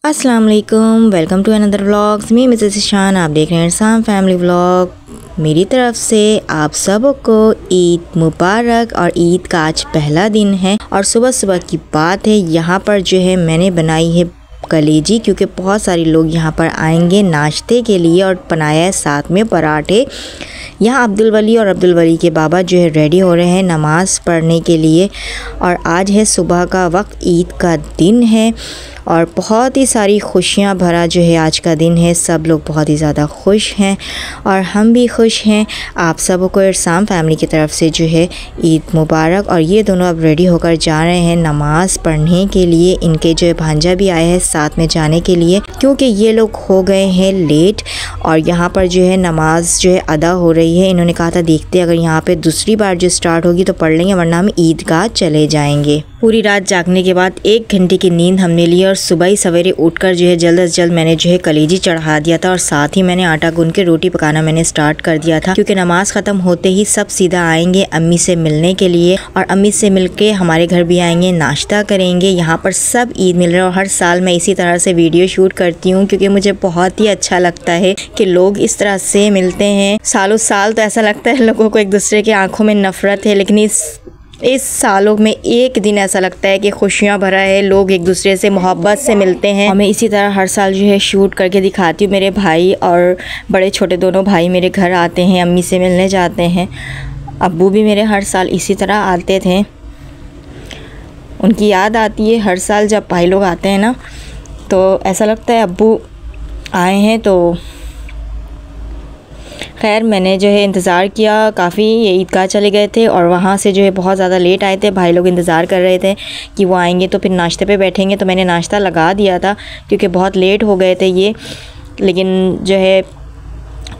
अस्सलाम वालेकुम, welcome to another vlogs. मैं मिसेस ईशान, आप देख रहे हैं इरसाम फैमिली व्लॉग। मेरी तरफ से आप सबको ईद मुबारक। और ईद का आज पहला दिन है और सुबह सुबह की बात है, यहाँ पर जो है मैंने बनाई है कलेजी, क्योंकि बहुत सारे लोग यहाँ पर आएंगे नाश्ते के लिए, और बनाया है साथ में पराठे। यहाँ अब्दुल वली और अब्दुल वली के बाबा जो है रेडी हो रहे हैं नमाज़ पढ़ने के लिए। और आज है सुबह का वक्त, ईद का दिन है और बहुत ही सारी खुशियाँ भरा जो है आज का दिन है। सब लोग बहुत ही ज़्यादा खुश हैं और हम भी खुश हैं। आप सबको इरसाम फैमिली की तरफ से जो है ईद मुबारक। और ये दोनों अब रेडी होकर जा रहे हैं नमाज़ पढ़ने के लिए। इनके जो है भांजा भी आए हैं साथ में जाने के लिए, क्योंकि ये लोग हो गए हैं लेट। और यहाँ पर जो है नमाज़ जो है अदा हो रही है। इन्होंने कहा था देखते अगर यहाँ पे दूसरी बार जो स्टार्ट होगी तो पढ़ लेंगे, वरना हम ईदगाह चले जाएंगे। पूरी रात जागने के बाद 1 घंटे की नींद हमने ली और सुबह ही सवेरे उठकर जो है जल्द से जल्द मैंने जो है कलेजी चढ़ा दिया था। और साथ ही मैंने आटा गूंद के रोटी पकाना मैंने स्टार्ट कर दिया था, क्योंकि नमाज ख़त्म होते ही सब सीधा आएंगे अम्मी से मिलने के लिए। और अम्मी से मिलके हमारे घर भी आएंगे, नाश्ता करेंगे। यहाँ पर सब ईद मिल रहे हैं और हर साल मैं इसी तरह से वीडियो शूट करती हूँ, क्योंकि मुझे बहुत ही अच्छा लगता है कि लोग इस तरह से मिलते हैं। सालों साल तो ऐसा लगता है लोगों को एक दूसरे की आंखों में नफ़रत है, लेकिन इस सालों में एक दिन ऐसा लगता है कि खुशियाँ भरा है, लोग एक दूसरे से मोहब्बत से मिलते हैं। और मैं इसी तरह हर साल जो है शूट करके दिखाती हूँ। मेरे भाई और बड़े छोटे दोनों भाई मेरे घर आते हैं, अम्मी से मिलने जाते हैं। अब्बू भी मेरे हर साल इसी तरह आते थे। उनकी याद आती है हर साल जब भाई लोग आते हैं ना, तो ऐसा लगता है अब्बू आए हैं। तो खैर मैंने जो है इंतज़ार किया काफ़ी। ये ईदगाह चले गए थे और वहाँ से जो है बहुत ज़्यादा लेट आए थे। भाई लोग इंतज़ार कर रहे थे कि वो आएंगे तो फिर नाश्ते पे बैठेंगे, तो मैंने नाश्ता लगा दिया था क्योंकि बहुत लेट हो गए थे ये। लेकिन जो है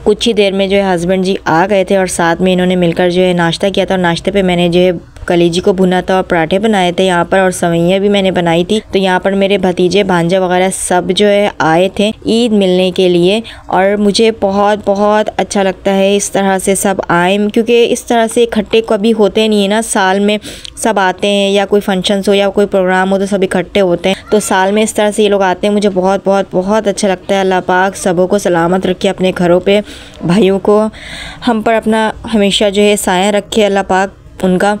कुछ ही देर में जो है हस्बैंड जी आ गए थे और साथ में इन्होंने मिलकर जो है नाश्ता किया था। और नाश्ते पे मैंने जो है कलेजी को भुना था और पराठे बनाए थे यहाँ पर, और सवैयाँ भी मैंने बनाई थी। तो यहाँ पर मेरे भतीजे भांजा वगैरह सब जो है आए थे ईद मिलने के लिए। और मुझे बहुत बहुत अच्छा लगता है इस तरह से सब आए, क्योंकि इस तरह से इकट्ठे कभी होते नहीं है ना। साल में सब आते हैं, या कोई फंक्शंस हो या कोई प्रोग्राम हो तो सब इकट्ठे होते हैं। तो साल में इस तरह से ये लोग आते हैं, मुझे बहुत बहुत बहुत अच्छा लगता है। अल्लाह पाक सबों को सलामत रखे अपने घरों पे, भाइयों को हम पर अपना हमेशा जो है साया रखे अल्लाह पाक उनका।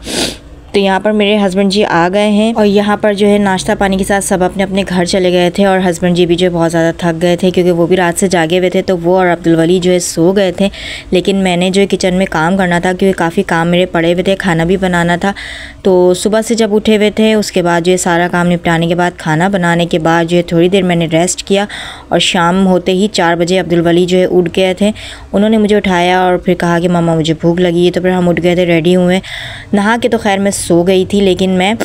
तो यहाँ पर मेरे हस्बैंड जी आ गए हैं और यहाँ पर जो है नाश्ता पानी के साथ सब अपने अपने घर चले गए थे। और हस्बैंड जी भी जो है बहुत ज़्यादा थक गए थे, क्योंकि वो भी रात से जागे हुए थे। तो वो और अब्दुल वली जो है सो गए थे, लेकिन मैंने जो है किचन में काम करना था, क्योंकि काफ़ी काम मेरे पड़े हुए थे, खाना भी बनाना था। तो सुबह से जब उठे हुए थे उसके बाद जो है सारा काम निपटाने के बाद, खाना बनाने के बाद जो है थोड़ी देर मैंने रेस्ट किया। और शाम होते ही 4 बजे अब्दुल वली जो है उठ गए थे। उन्होंने मुझे उठाया और फिर कहा कि मम्मा मुझे भूख लगी है। तो फिर हम उठ गए थे, रेडी हुए, नहा के। तो खैर मैं सो गई थी, लेकिन मैं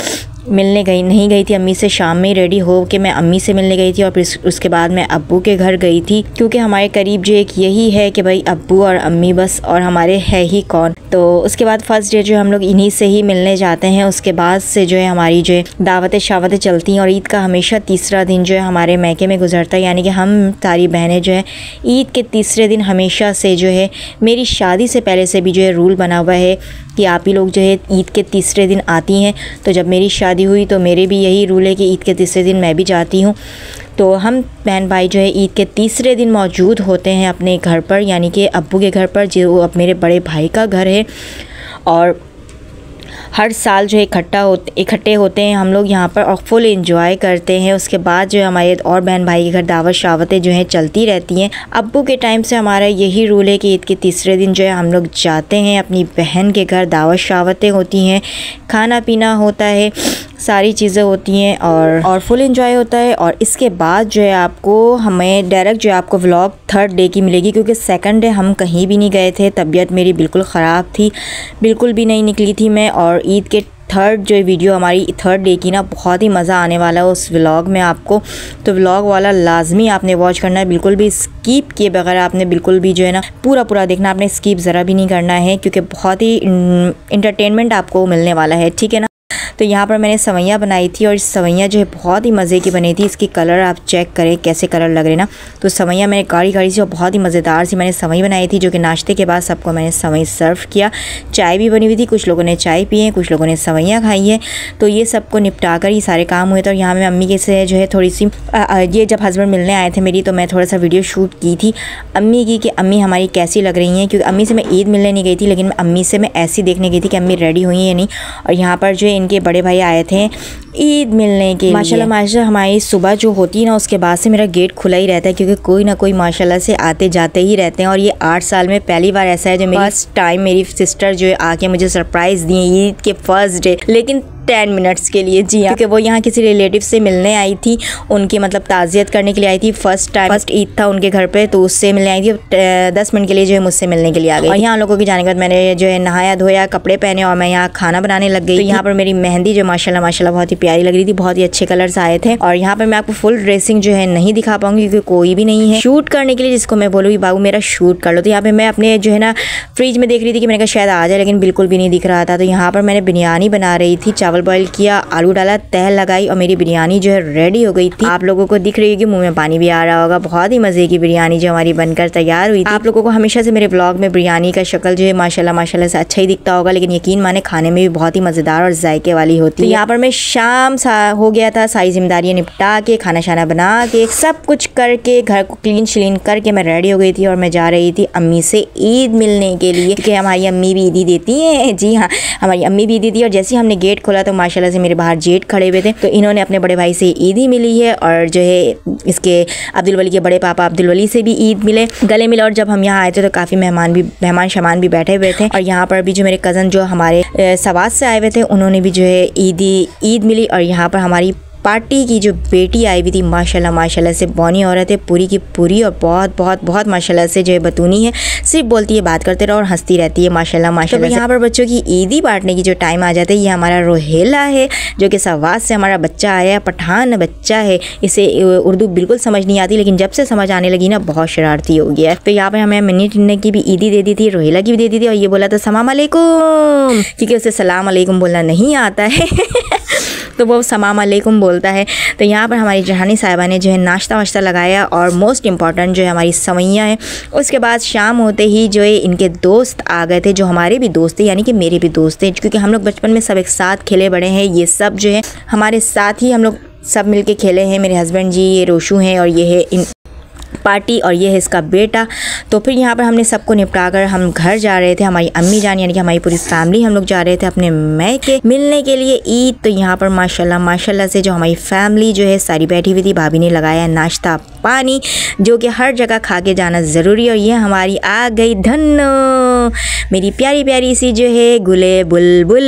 मिलने नहीं गई थी अम्मी से। शाम में ही रेडी हो के मैं अम्मी से मिलने गई थी और फिर उसके बाद मैं अब्बू के घर गई थी, क्योंकि हमारे करीब जो एक यही है कि भाई अब्बू और अम्मी बस, और हमारे है ही कौन। तो उसके बाद फर्स्ट डे जो हम लोग इन्हीं से ही मिलने जाते हैं। उसके बाद से जो है हमारी जो है दावतें शावतें चलती हैं। और ईद का हमेशा तीसरा दिन जो है हमारे मैके में गुजरता है, यानी कि हम सारी बहनें जो है ईद के तीसरे दिन हमेशा से जो है, मेरी शादी से पहले से भी जो है रूल बना हुआ है कि आप ही लोग जो है ईद के तीसरे दिन आती हैं। तो जब मेरी शादी हुई तो मेरे भी यही रूल है कि ईद के तीसरे दिन मैं भी जाती हूँ। तो हम बहन भाई जो है ईद के तीसरे दिन मौजूद होते हैं अपने घर पर, यानी कि अब्बू के घर पर, जो अब मेरे बड़े भाई का घर है। और हर साल जो है इकट्ठे होते हैं हम लोग यहाँ पर और फुल एंजॉय करते हैं। उसके बाद जो है हमारे और बहन भाई के घर दावत शावतें जो हैं चलती रहती हैं। अब्बू के टाइम से हमारा यही रूल है कि ईद के तीसरे दिन जो है हम लोग जाते हैं अपनी बहन के घर, दावत शावतें होती हैं, खाना पीना होता है, सारी चीज़ें होती हैं और फुल एंजॉय होता है। और इसके बाद जो है आपको हमें डायरेक्ट जो है आपको व्लॉग 3rd डे की मिलेगी, क्योंकि 2nd डे हम कहीं भी नहीं गए थे। तबीयत मेरी बिल्कुल ख़राब थी, बिल्कुल भी नहीं निकली थी मैं। और ईद के 3rd जो वीडियो हमारी 3rd डे की ना, बहुत ही मज़ा आने वाला है उस व्लॉग में आपको। तो व्लॉग वाला लाजमी आपने वॉच करना है, बिल्कुल भी स्किप किए बगैर आपने बिल्कुल भी जो है ना पूरा देखना, आपने स्किप ज़रा भी नहीं करना है, क्योंकि बहुत ही इंटरटेनमेंट आपको मिलने वाला है, ठीक है ना। तो यहाँ पर मैंने सवैयाँ बनाई थी और सवैयाँ जो है बहुत ही मज़े की बनी थी। इसकी कलर आप चेक करें कैसे कलर लग रहे ना। तो सवैयाँ मैंने गाढ़ी गाढ़ी सी और बहुत ही मज़ेदार सी मैंने सवई बनाई थी, जो कि नाश्ते के बाद सबको मैंने सवई सर्व किया। चाय भी बनी हुई थी, कुछ लोगों ने चाय पी है, कुछ लोगों ने सवैयाँ खाई है। तो ये सबको निपटा कर ये सारे काम हुए थे। और यहाँ मैं अम्मी के से जो है थोड़ी सी ये जब हस्बैंड मिलने आए थे मेरी, तो मैं थोड़ा सा वीडियो शूट की थी अम्मी की कि अम्मी हमारी कैसी लग रही हैं, क्योंकि अम्मी से मैं ईद मिलने नहीं गई थी, लेकिन अम्मी से मैं ऐसी देखने गई थी कि अम्मी रेडी हुई हैं या नहीं। और यहाँ पर जो इनके बड़े भाई आए थे ईद मिलने के लिए। माशाल्लाह हमारी सुबह जो होती है ना, उसके बाद से मेरा गेट खुला ही रहता है, क्योंकि कोई ना कोई माशाल्लाह से आते जाते ही रहते हैं। और ये 8 साल में पहली बार ऐसा है जो मेरी फर्स्ट टाइम मेरी सिस्टर जो है आके मुझे सरप्राइज़ दी ईद के फर्स्ट डे, लेकिन 10 मिनट्स के लिए। जी हाँ, क्योंकि वो यहाँ किसी रिलेटिव से मिलने आई थी, उनकी मतलब ताज़ियत करने के लिए आई थी। फर्स्ट ईद था उनके घर पे, तो उससे मिलने आई थी। 10 मिनट के लिए जो है मुझसे मिलने के लिए आ गई। और यहाँ लोगों के जाने के बाद मैंने जो है नहाया धोया, कपड़े पहने और मैं यहाँ खाना बनाने लग गई। तो यहाँ पर मेरी मेहंदी जो माशाल्लाह बहुत ही प्यारी लग रही थी, बहुत ही अच्छे कलर्स आए थे। और यहाँ पर मैं आपको फुल ड्रेसिंग जो है नहीं दिखा पाऊंगी, क्योंकि कोई भी नहीं है शूट करने के लिए जिसको मैं बोलूँगी बाबू मेरा शूट कर लो। तो यहाँ पे मैं अपने जो है ना फ्रिज में देख रही थी कि मैंने कहा शायद आ जाए, लेकिन बिल्कुल भी नहीं दिख रहा था। तो यहाँ पर मैंने बिरयानी बना रही थी, चावल बॉयल किया, आलू डाला, तह लगाई और मेरी बिरयानी जो है रेडी हो गई थी। आप लोगों को दिख रही है कि मुंह में पानी भी आ रहा होगा। बहुत ही मज़े की बिरयानी जो हमारी बनकर तैयार हुई थी। आप लोगों को हमेशा से मेरे ब्लॉग में बिरयानी का शक्ल जो है माशाल्लाह से अच्छा ही दिखता होगा, लेकिन यकीन माने खाने में भी बहुत ही मज़ेदार और जायके वाली होती है। तो यहाँ पर मैं शाम सा हो गया था, सारी जिम्मेदारियाँ निपटा के खाना शाना बना के सब कुछ करके घर को क्लीन श्लीन करके मैं रेडी हो गई थी और मैं जा रही थी अम्मी से ईद मिलने के लिए, क्योंकि हमारी अम्मी भी ईदी देती हैं। जी हाँ, हमारी अम्मी भी ईदी दी। और जैसे हमने गेट खोला तो माशाल्लाह से मेरे बाहर जेठ खड़े हुए थे, तो इन्होंने अपने बड़े भाई से ईदी मिली है और जो है इसके अब्दुल वली के बड़े पापा अब्दुल वली से भी ईद मिले, गले मिले। और जब हम यहाँ आए थे तो काफ़ी मेहमान शमान भी बैठे हुए थे। और यहाँ पर भी जो मेरे कज़न जो हमारे सवात से आए हुए थे, उन्होंने भी जो है ईद मिली। और यहाँ पर हमारी पार्टी की जो बेटी आई हुई थी माशाल्लाह से बौनी औरत है पूरी की पूरी, और बहुत माशाल्लाह से जो है बतूनी है, सिर्फ बोलती है बात करते रहो और हंसती रहती है माशाल्लाह। तो यहाँ पर बच्चों की ईदी बांटने की जो टाइम आ जाता है, ये हमारा रोहेला है जो कि सवात से हमारा बच्चा आया है, पठान बच्चा है। इसे उर्दू बिल्कुल समझ नहीं आती, लेकिन जब से समझ आने लगी ना बहुत शरारती हो गया है। तो यहाँ पर हमें मिन्नी टिन्ने की भी ईदी दे दी थी, रोहेला की भी दे दी थी। और ये बोला था सलाम अलैकुम, क्योंकि उसे सलाम अलैकुम बोलना नहीं आता है तो वो सलाम अलैकुम बोलता है। तो यहाँ पर हमारी जहानी साहिबा ने जो है नाश्ता वाश्ता लगाया और मोस्ट इम्पॉर्टेंट जो है हमारी सवैयाँ हैं। उसके बाद शाम होते ही जो है इनके दोस्त आ गए थे, जो हमारे भी दोस्त थे, यानी कि मेरे भी दोस्त थे, क्योंकि हम लोग बचपन में सब एक साथ खेले बड़े हैं। ये सब जो है हमारे साथ ही हम लोग सब मिल के खेले हैं। मेरे हस्बैंड जी, ये रोशू हैं और ये है इन पार्टी और ये है इसका बेटा। तो फिर यहाँ पर हमने सबको निपटा कर हम घर जा रहे थे। हमारी अम्मी जान यानी कि हमारी पूरी फैमिली हम लोग जा रहे थे अपने मैके मिलने के लिए ईद। तो यहाँ पर माशाल्लाह से जो हमारी फैमिली जो है सारी बैठी हुई थी। भाभी ने लगाया नाश्ता पानी, जो कि हर जगह खा के जाना ज़रूरी है। और ये हमारी आ गई धन्नो, मेरी प्यारी प्यारी सी जो है गुले बुलबुल।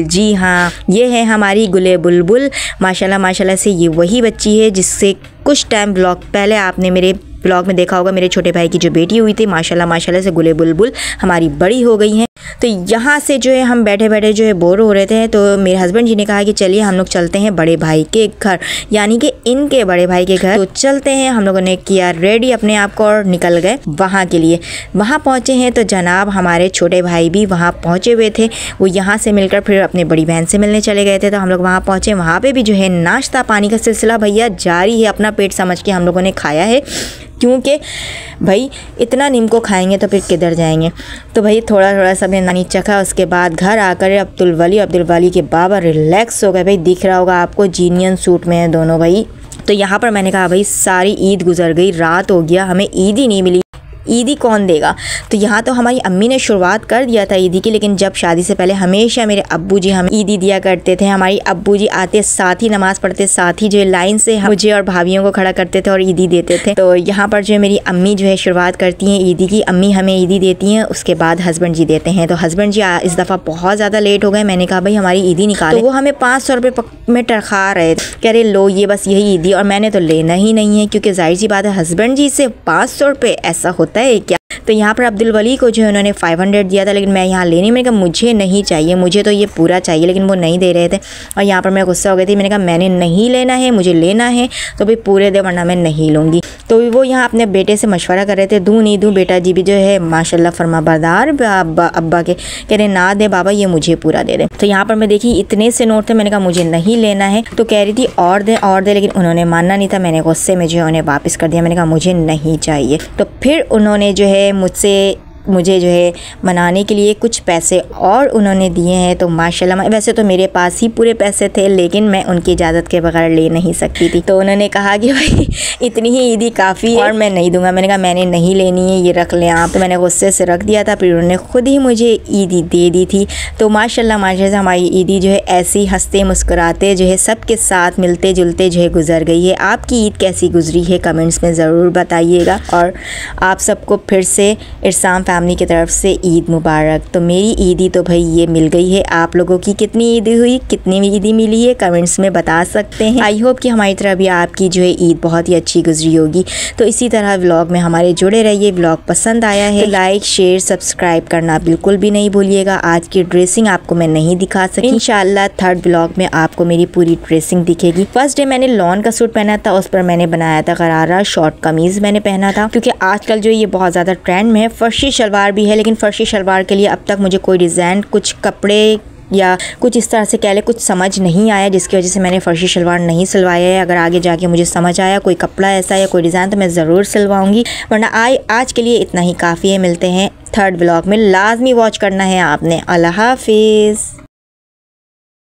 जी हाँ, ये है हमारी गुले बुलबुल। माशाल्लाह से ये वही बच्ची है जिससे कुछ टाइम ब्लॉग पहले आपने मेरे ब्लॉग में देखा होगा। मेरे छोटे भाई की जो बेटी हुई थी माशाल्लाह से गुले बुलबुल हमारी बड़ी हो गई हैं। तो यहाँ से जो है हम बैठे बैठे जो है बोर हो रहे थे, तो मेरे हस्बैंड जी ने कहा कि चलिए हम लोग चलते हैं बड़े भाई के घर, यानी कि इनके बड़े भाई के घर। तो चलते हैं, हम लोगों ने किया रेडी अपने आप को और निकल गए वहाँ के लिए। वहाँ पहुँचे हैं तो जनाब हमारे छोटे भाई भी वहाँ पहुँचे हुए थे। वो यहाँ से मिलकर फिर अपने बड़ी बहन से मिलने चले गए थे। तो हम लोग वहाँ पहुँचे, वहाँ पर भी जो है नाश्ता पानी का सिलसिला भैया जारी है। अपना पेट समझ के हम लोगों ने खाया है, क्योंकि भाई इतना नीमको खाएंगे तो फिर किधर जाएंगे। तो भाई थोड़ा थोड़ा सब नानी चखा। उसके बाद घर आकर अब्दुल वली के बाबा रिलैक्स हो गए। भाई दिख रहा होगा आपको, जीनियन सूट में है दोनों भाई। तो यहाँ पर मैंने कहा भाई सारी ईद गुजर गई, रात हो गया, हमें ईद ही नहीं मिली, ईदी कौन देगा। तो यहाँ तो हमारी अम्मी ने शुरुआत कर दिया था ईदी की, लेकिन जब शादी से पहले हमेशा मेरे अब्बू जी हमें ईदी दिया करते थे। हमारी अब्बू जी आते साथ ही नमाज़ पढ़ते, साथ ही जो लाइन से मुझे और भाभीियों को खड़ा करते थे और ईदी देते थे। तो यहाँ पर जो मेरी अम्मी जो है शुरुआत करती हैं ईदी की, अम्मी हमें ईदी देती हैं, उसके बाद हस्बैंड जी देते हैं। तो हस्बैंड जी इस दफ़ा बहुत ज़्यादा लेट हो गए। मैंने कहा भाई हमारी ईदी निकाले। तो वो हमें 500 रुपये में टरखा रहे थे, कह रहे लो ये बस यही ईदी। और मैंने तो लेना ही नहीं है, क्योंकि जाहिर सी बात है हस्बैंड जी से 500 रुपये ऐसा होता पता है क्या। तो यहाँ पर अब्दुल वली को जो है उन्होंने 500 दिया था, लेकिन मैं यहाँ लेने, मैंने कहा मुझे नहीं चाहिए, मुझे तो ये पूरा चाहिए, लेकिन वो नहीं दे रहे थे। और यहाँ पर मैं गुस्सा हो गई थी, मैंने कहा मैंने नहीं लेना है, मुझे लेना है तो भाई पूरे दे वरना मैं नहीं लूँगी। तो वो यहाँ अपने बेटे से मशवरा कर रहे थे, दूँ नहीं दूँ। बेटा जी भी जो है माशाल्लाह फरमाबरदार अब्बा के, कह रहे ना दे बाबा ये मुझे पूरा दे दे। तो यहाँ पर मैं देखी इतने से नोट थे, मैंने कहा मुझे नहीं लेना है। तो कह रही थी और दे, लेकिन उन्होंने मानना नहीं था। मैंने गुस्से में जो है उन्हें वापस कर दिया, मैंने कहा मुझे नहीं चाहिए। तो फिर उन्होंने जो है मुझे जो है मनाने के लिए कुछ पैसे और उन्होंने दिए हैं। तो माशाल्लाह, वैसे तो मेरे पास ही पूरे पैसे थे, लेकिन मैं उनकी इजाज़त के बगैर ले नहीं सकती थी। तो उन्होंने कहा कि भाई इतनी ही ईदी काफ़ी है और मैं नहीं दूंगा। मैंने कहा मैंने नहीं लेनी है, ये रख लें आप। तो मैंने गुस्से से रख दिया था, फिर उन्होंने ख़ुद ही मुझे ईदी दे दी थी। तो माशाल्लाह हमारी ईदी जो है ऐसे ही हंसते मुस्कुराते जो है सबके साथ मिलते जुलते जो है गुजर गई है। आपकी ईद कैसी गुजरी है कमेंट्स में ज़रूर बताइएगा। और आप सबको फिर से इरसाम फैमिली की तरफ से ईद मुबारक। तो मेरी ईदी तो भाई ये मिल गई है। आप लोगों की कितनी ईदी हुई, कितनी ईदी मिली है, कमेंट्स में बता सकते हैं। आई होप कि हमारी तरह भी आपकी जो है ईद बहुत ही अच्छी गुजरी होगी। तो इसी तरह व्लॉग में हमारे जुड़े रहिए। व्लॉग पसंद आया है तो लाइक शेयर सब्सक्राइब करना बिल्कुल भी नहीं भूलिएगा। आज की ड्रेसिंग आपको मैं नहीं दिखा सकी, इंशाल्लाह थर्ड व्लॉग में आपको मेरी पूरी ड्रेसिंग दिखेगी। फर्स्ट डे मैंने लॉन का सूट पहना था, उस पर मैंने बनाया था गरारा, शॉर्ट कमीज़ मैंने पहना था, क्योंकि आजकल जो ये बहुत ज़्यादा ट्रेंड में है। फर्शी शलवार भी है, लेकिन फर्शी शलवार के लिए अब तक मुझे कोई डिज़ाइन, कुछ कपड़े या कुछ इस तरह से कह ले कुछ समझ नहीं आया, जिसकी वजह से मैंने फर्शी शलवार नहीं सिलवाया है। अगर आगे जाके मुझे समझ आया कोई कपड़ा ऐसा या कोई डिज़ाइन तो मैं ज़रूर सिलवाऊंगी, वरना आज के लिए इतना ही काफ़ी है। मिलते हैं थर्ड व्लॉग में, लाजमी वॉच करना है आपने। अल्लाह हाफिज़।